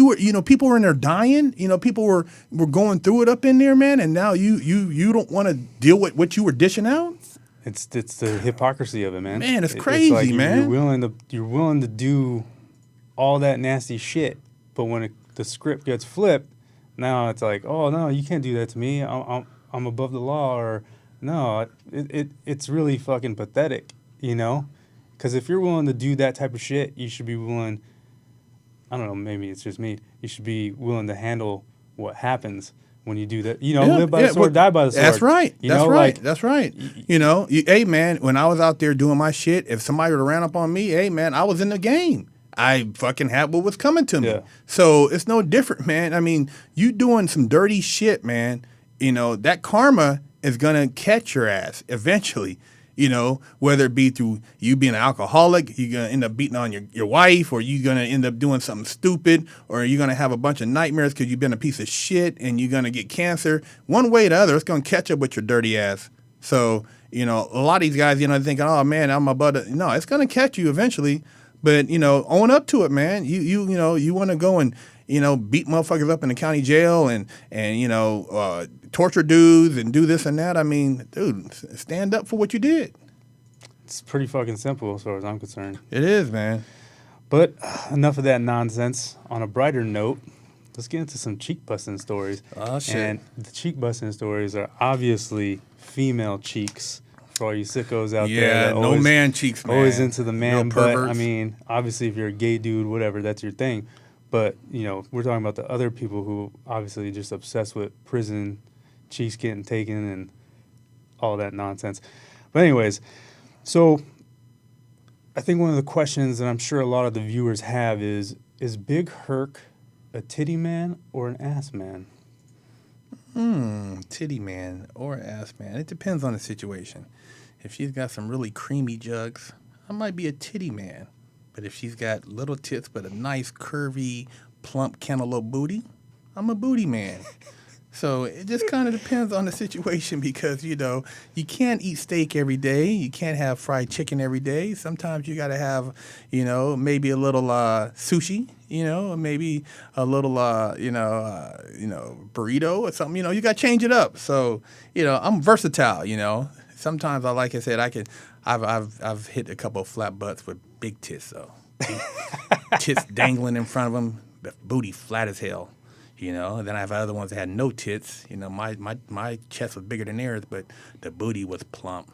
Speaker 1: people were in there dying. You know, people were going through it up in there, man. And now you don't want to deal with what you were dishing out?
Speaker 2: It's the hypocrisy of it, man.
Speaker 1: Man, it's crazy,
Speaker 2: it's like
Speaker 1: man.
Speaker 2: You're willing to do all that nasty shit, but when the script gets flipped, now it's like, oh no, you can't do that to me. I'm above the law, or no, it's really fucking pathetic, you know? Because if you're willing to do that type of shit, you should be willing. I don't know, maybe it's just me. You should be willing to handle what happens when you do that. Live by the sword, die by the sword.
Speaker 1: That's right. That's right.
Speaker 2: Like,
Speaker 1: that's right. Hey, man, when I was out there doing my shit, if somebody would have ran up on me, hey, man, I was in the game. I fucking had what was coming to me.
Speaker 2: Yeah.
Speaker 1: So it's no different, man. I mean, you doing some dirty shit, man. That karma is going to catch your ass eventually. Whether it be through you being an alcoholic, you're going to end up beating on your wife, or you're going to end up doing something stupid, or you're going to have a bunch of nightmares because you've been a piece of shit and you're going to get cancer. One way or the other, it's going to catch up with your dirty ass. So, a lot of these guys, thinking, oh, man, I'm a butt. No, it's going to catch you eventually. But, own up to it, man. You want to go and, beat motherfuckers up in the county jail and torture dudes and do this and that. I mean, dude, stand up for what you did.
Speaker 2: It's pretty fucking simple as far as I'm concerned.
Speaker 1: It is, man.
Speaker 2: But enough of that nonsense. On a brighter note, let's get into some cheek busting stories.
Speaker 1: Oh, shit.
Speaker 2: And the cheek busting stories are obviously female cheeks. For all you sickos out there.
Speaker 1: Yeah, no man cheeks, man.
Speaker 2: Always into the man butt.
Speaker 1: Perverts.
Speaker 2: I mean, obviously, if you're a gay dude, whatever, that's your thing. But, we're talking about the other people who obviously just obsessed with prison, cheeks getting taken, and all that nonsense. But anyways, so I think one of the questions that I'm sure a lot of the viewers have is Big Herc a titty man or an ass man?
Speaker 1: Titty man or ass man. It depends on the situation. If she's got some really creamy jugs, I might be a titty man. But if she's got little tits but a nice, curvy, plump cantaloupe booty, I'm a booty man. So it just kind of depends on the situation because, you can't eat steak every day. You can't have fried chicken every day. Sometimes you got to have, maybe a little sushi, maybe a little, burrito or something. You got to change it up. So, I'm versatile, Sometimes like I said, I've hit a couple of flat butts with big tits, though. Tits dangling in front of them, booty flat as hell. And then I have other ones that had no tits. My chest was bigger than theirs, but the booty was plump.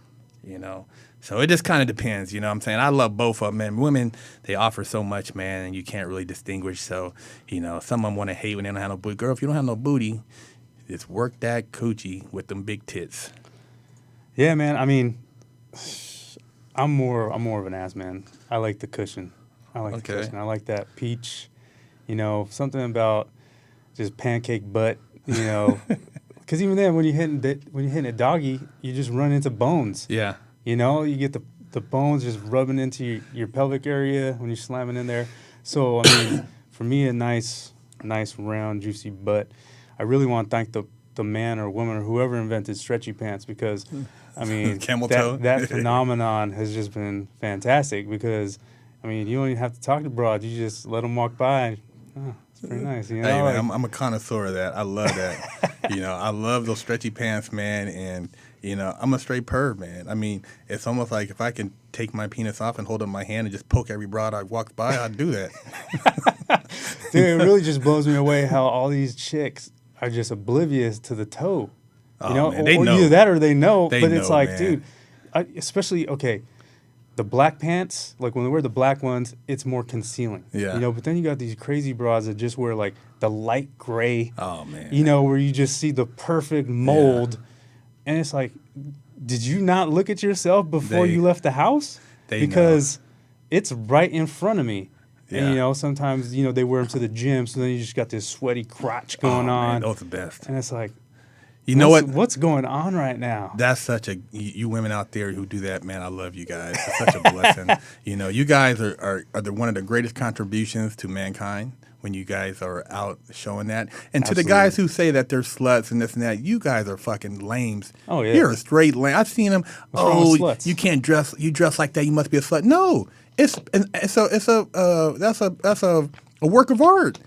Speaker 1: So it just kind of depends. What I'm saying? I love both of them, man. Women, they offer so much, man, and you can't really distinguish. So, some of them want to hate when they don't have no booty. Girl, if you don't have no booty, just work that coochie with them big tits.
Speaker 2: Yeah, man. I mean, I'm more of an ass man. I like the cushion. The cushion. I like that peach. Something about just pancake butt. Because even then, when you're hitting a doggy, you just run into bones.
Speaker 1: Yeah.
Speaker 2: You get the bones just rubbing into your pelvic area when you're slamming in there. So I mean, for me, a nice round juicy butt. I really want to thank the man or woman or whoever invented stretchy pants because. I mean,
Speaker 1: camel toe.
Speaker 2: That phenomenon has just been fantastic because, I mean, you don't even have to talk to broads. You just let them walk by. It's pretty nice.
Speaker 1: Hey, man, I'm a connoisseur of that. I love that. I love those stretchy pants, man. And, I'm a straight perv, man. I mean, it's almost like if I can take my penis off and hold it in my hand and just poke every broad I walk by, I'd do that.
Speaker 2: Dude, it really just blows me away how all these chicks are just oblivious to the toe.
Speaker 1: Man, they
Speaker 2: or
Speaker 1: know.
Speaker 2: either that or they know, but it's
Speaker 1: know,
Speaker 2: like,
Speaker 1: man.
Speaker 2: dude, especially, the black pants, like when they wear the black ones, it's more concealing.
Speaker 1: Yeah.
Speaker 2: But then you got these crazy bras that just wear like the light gray.
Speaker 1: Oh, man.
Speaker 2: Where you just see the perfect mold. Yeah. And it's like, did you not look at yourself before you left the house? Because it's right in front of me. Yeah. And, sometimes, they wear them to the gym, so then you just got this sweaty crotch going on.
Speaker 1: Man, those are the best.
Speaker 2: And it's like,
Speaker 1: you know what?
Speaker 2: What's going on right now?
Speaker 1: That's such a you women out there who do that, man. I love you guys. It's such a blessing. You guys are one of the greatest contributions to mankind when you guys are out showing that. And to the guys who say that they're sluts and this and that, you guys are fucking lames.
Speaker 2: Oh yeah,
Speaker 1: you're a straight lame. I've seen them.
Speaker 2: What's wrong with sluts?
Speaker 1: You can't dress. You dress like that. You must be a slut. No, that's a work of art.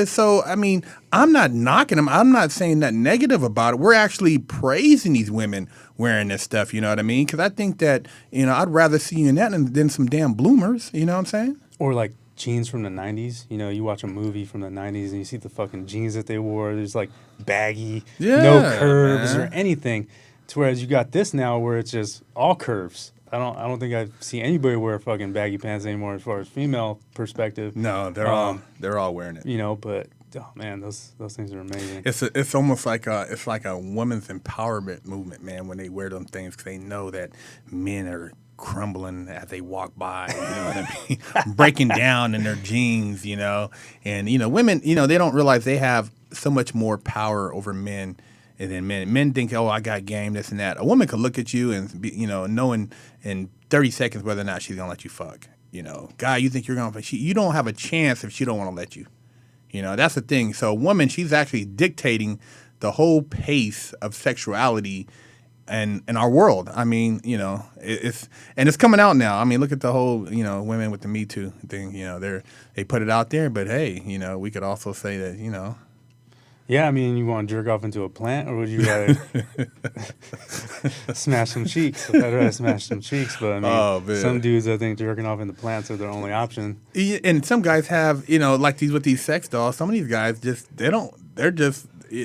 Speaker 1: So, I mean, I'm not knocking them. I'm not saying that negative about it. We're actually praising these women wearing this stuff, you know what I mean? Because I think that, I'd rather see you in that than some damn bloomers, you know what I'm saying?
Speaker 2: Or like jeans from the 90s. You watch a movie from the 90s and you see the fucking jeans that they wore. There's like baggy, no curves or anything. To whereas you got this now where it's just all curves. I don't think I see anybody wear fucking baggy pants anymore as far as female perspective.
Speaker 1: No, they're all wearing it.
Speaker 2: But Oh man, those things are amazing.
Speaker 3: It's almost like a women's empowerment movement, man. When they wear them things, 'cause they know that men are crumbling as they walk by. You know what I mean? Breaking down in their jeans, you know. And women, they don't realize they have so much more power over men than men. Men think, oh, I got game, this and that. A woman could look at you and be, knowing in 30 seconds whether or not she's gonna let you fuck. Guy, you think you're gonna? You don't have a chance if she don't want to let you. That's the thing. So a woman, she's actually dictating the whole pace of sexuality and in our world. I mean, it's coming out now. I mean, look at the whole, women with the Me Too thing. They put it out there, but hey, we could also say that,
Speaker 2: Yeah, I mean, you want to jerk off into a plant, or would you rather smash some cheeks? I'd rather smash some cheeks, but I mean, some dudes, I think jerking off into plants are their only option.
Speaker 3: And some guys have, like these sex dolls. Some of these guys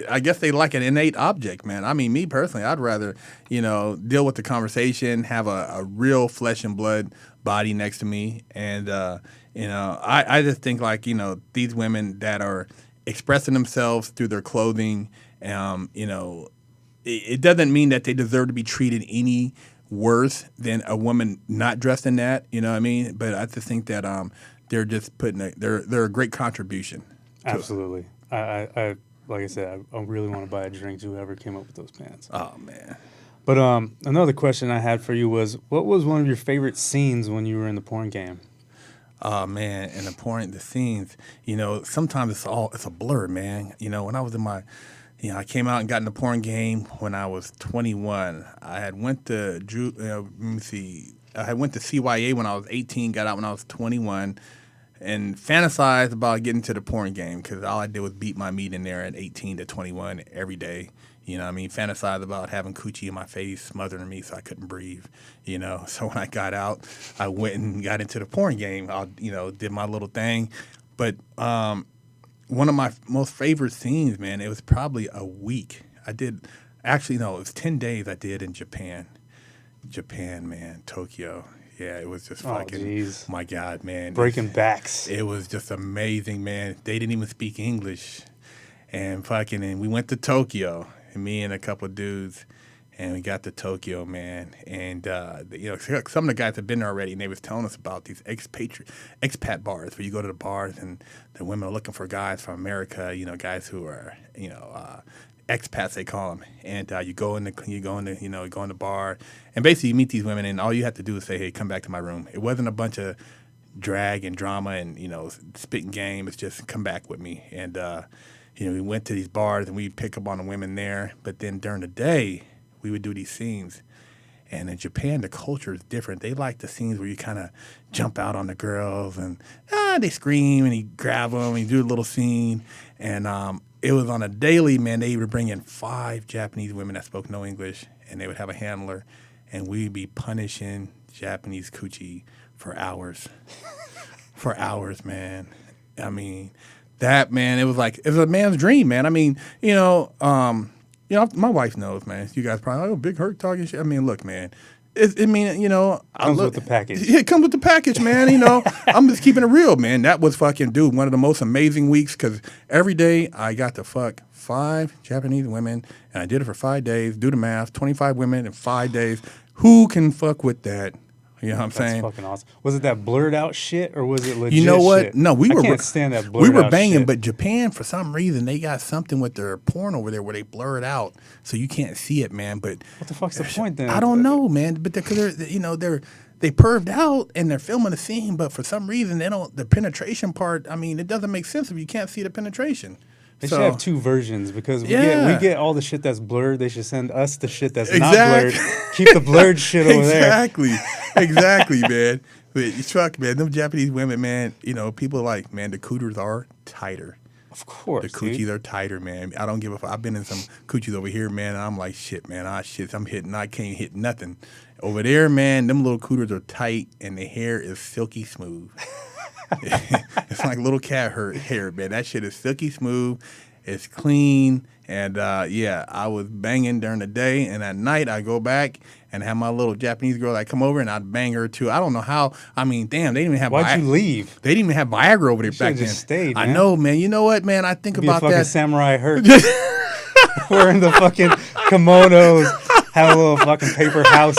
Speaker 3: I guess they like an innate object, man. I mean, me personally, I'd rather, deal with the conversation, have a real flesh and blood body next to me, and I just think like these women that are expressing themselves through their clothing, it doesn't mean that they deserve to be treated any worse than a woman not dressed in that. You know what I mean? But I just think that they're just they're a great contribution.
Speaker 2: Absolutely. I like I said, I really want to buy a drink to whoever came up with those pants.
Speaker 3: Oh man.
Speaker 2: But another question I had for you was, what was one of your favorite scenes when you were in the porn game?
Speaker 3: Oh man, and the scenes, sometimes it's a blur, man. When I was in my, I came out and got in the porn game when I was 21. I had went to I had went to CYA when I was 18, got out when I was 21, and fantasized about getting to the porn game because all I did was beat my meat in there at 18 to 21 every day. Fantasized about having coochie in my face, smothering me so I couldn't breathe, So when I got out, I went and got into the porn game. I, did my little thing. But one of my most favorite scenes, man, it was probably a week. It was 10 days I did in Japan. Japan, man, Tokyo. Yeah, it was just fucking, my God, man.
Speaker 2: Breaking backs.
Speaker 3: It was just amazing, man. They didn't even speak English. And we went to Tokyo. And me and a couple of dudes, and we got to Tokyo, man. And, some of the guys have been there already, and they was telling us about these expat bars where you go to the bars, and the women are looking for guys from America, guys who are, expats, they call them. And you go in the bar, and basically you meet these women, and all you have to do is say, hey, come back to my room. It wasn't a bunch of drag and drama and, spitting game. It's just come back with me. And, we went to these bars and we'd pick up on the women there. But then during the day, we would do these scenes. And in Japan, the culture is different. They like the scenes where you kind of jump out on the girls and they scream and you grab them and you do a little scene. And it was on a daily, man. They would bring in 5 Japanese women that spoke no English, and they would have a handler. And we'd be punishing Japanese coochie for hours. For hours, man. I mean... That, man, it was a man's dream, man. I mean, my wife knows, man. You guys probably, Big Herc talking shit. I mean, look, man. Comes
Speaker 2: with the package.
Speaker 3: Yeah, it comes with the package, man. I'm just keeping it real, man. That was fucking, dude, one of the most amazing weeks because every day I got to fuck 5 Japanese women, and I did it for 5 days. Do the math, 25 women in 5 days. Who can fuck with that? You know what I'm saying?
Speaker 2: That's fucking awesome. Was it that blurred out shit or was it legit?
Speaker 3: You know what?
Speaker 2: Shit?
Speaker 3: No,
Speaker 2: I can't stand that blurred out.
Speaker 3: We were banging,
Speaker 2: shit.
Speaker 3: But Japan, for some reason, they got something with their porn over there where they blur it out so you can't see it, man. But
Speaker 2: what the fuck's the point then?
Speaker 3: I don't know, man. But they perved out and they're filming a scene, but for some reason the penetration part. I mean, it doesn't make sense if you can't see the penetration.
Speaker 2: They should have 2 versions because we get all the shit that's blurred. They should send us the shit that's not blurred. Keep the blurred shit over there.
Speaker 3: Exactly, man. But fuck, man, them Japanese women, man, people like, man, the cooters are tighter.
Speaker 2: Of course,
Speaker 3: the coochies are tighter, man. I don't give a fuck. I've been in some coochies over here, man, and I'm like, shit, man, I can't hit nothing. Over there, man, them little cooters are tight, and the hair is silky smooth. It's like little cat hair, man. That shit is silky smooth. It's clean. And, I was banging during the day. And at night, I go back
Speaker 1: and have my little Japanese girl that come over and I'd bang her too. I don't know how. I mean, damn, they didn't even have.
Speaker 2: Why'd you leave?
Speaker 1: They didn't even have Viagra over there
Speaker 2: You
Speaker 1: back
Speaker 2: should've
Speaker 1: then.
Speaker 2: just stayed,
Speaker 1: I
Speaker 2: man.
Speaker 1: know, man. You know what, man? I think
Speaker 2: Be a
Speaker 1: about
Speaker 2: fucking
Speaker 1: that.
Speaker 2: samurai Herc. Wearing the fucking kimonos, have a little fucking paper house.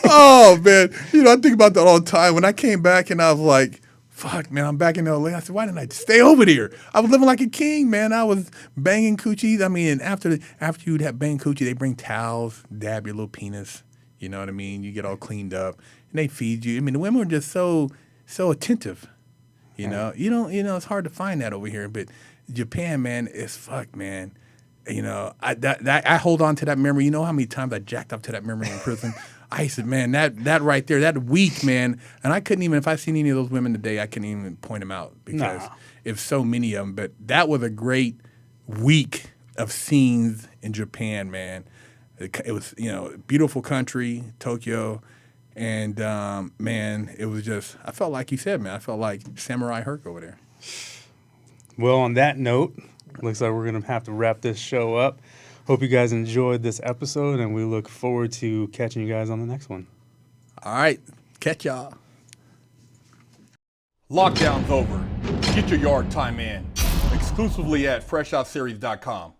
Speaker 1: Oh man, you know I think about that all the time. When I came back and I was like, "Fuck, man, I'm back in LA." I said, "Why didn't I stay over there?" I was living like a king, man. I was banging coochies. I mean, after you'd have banged coochie, they bring towels, dab your little penis. You know what I mean? You get all cleaned up, and they feed you. I mean, the women were just so attentive. You know, it's hard to find that over here, but Japan, man, is fuck, man. You know, I hold on to that memory. You know how many times I jacked up to that memory in prison? I said, man, that right there, that week, man. And I couldn't even, if I seen any of those women today, I couldn't even point them out because it's so many of them. But that was a great week of scenes in Japan, man. It was, beautiful country, Tokyo. And, man, it was just, I felt like you said, man, I felt like Samurai Herc over there.
Speaker 2: Well, on that note, looks like we're going to have to wrap this show up. Hope you guys enjoyed this episode, and we look forward to catching you guys on the next one.
Speaker 1: All right. Catch y'all.
Speaker 4: Lockdown's over. Get your yard time in. Exclusively at FreshOutSeries.com.